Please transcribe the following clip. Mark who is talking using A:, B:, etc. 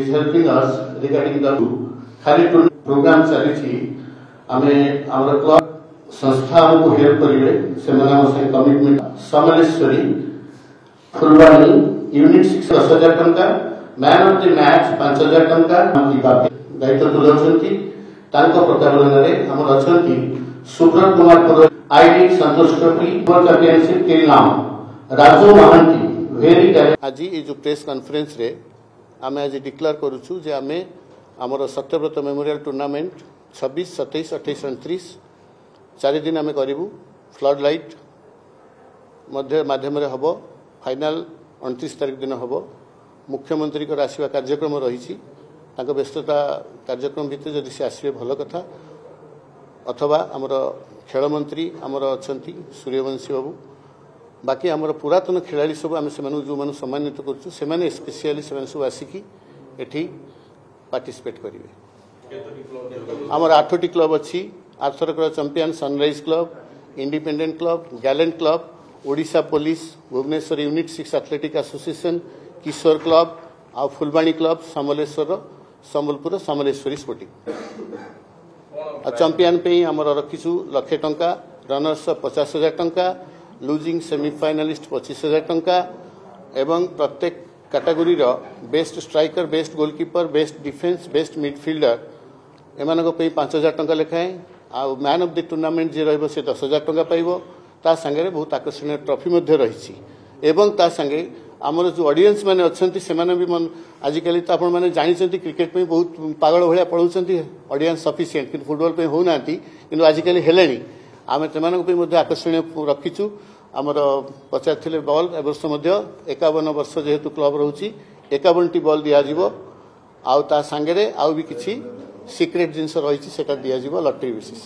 A: is helping us regarding the खाली programme चली आमे हमर क्लब संस्था को हेल्प करिवे से माने हम से कमिटमेंट समलेश्वरी फुलवानी यूनिट 6 10,000 टंका मैन ऑफ द मैच 5,000 टंका हम दायित्व तुलछंती तांको प्रत्यावर्तन रे हमर अछंती सुब्रत कुमार पद आईडी संतोष ट्रॉफी वर्ल्ड चैंपियनशिप के नाम राजू महांती वेरी आज ये जो प्रेस कॉन्फ्रेंस रे आमे आज डिक्लेयर करूछु जे आमे हमर सत्यव्रत मेमोरियल टूर्नामेंट 26 27 28 29 4 दिन आमे करिवु फ्लड लाइट माध्यम रे हबो फाइनल 29 तारिख दिन हबो मुख्यमंत्री को आसीबा कार्यक्रम रही तांको व्यस्तता कार्यक्रम भितर जदि से आसीबे भल कथा अथवा हमर खेल मंत्री हमर अछंती सूर्यवंशी बाबू बाकी हमर पुरातन खिलाड़ी सब आम से जो मन सम्मानित करछु से माने स्पेशली से सब आसिकी एठी पार्टिसिपेट करिवे हमर 8टी क्लब अछि आर्थरकर champion sunrise club independent club gallant club Odisha police Bhubaneswar unit 6 athletic association Kishore club आ Phulbani club Samaleswar Sambalpur Samaleswari sporting champion पे हमर रखिछु लाख टंका रनर्स 50,000 टंका लूजिंग सेमीफाइनालिस्ट 25,000 टंका एवं प्रत्येक कैटेगरी रो best striker best goalkeeper best defence best midfielder एमानको पे 5,000 टंका लेखाए आ मैन ऑफ द टूर्नामेंट जे रहबो से 10,000 टंका पाइबो ता संगे बहुत आकर्षणीय ट्रॉफी मध्ये रहिछि एवं ता संगे आमर जो ऑडियंस माने अछंती से माने भी मन आजिकली तो आपण माने जानिसंती क्रिकेट पे बहुत पागल भलिया पळुसंती ऑडियंस सफिशिएंट कि फुटबॉल पे हो नांती किंतु आजिकली हेलेनी आमे तेमानक पे मध्ये आकर्षणीय रखिछु आमर 50 थिले बॉल एवर्ष मध्ये 51 वर्ष जेहेतु क्लब रहउची 51टी बॉल दिया जिवो आउ ता संगे रे आउ भी किछि सीक्रेट जिंस रहिछि सेटा दिया जिवो लॉटरी बेसिस।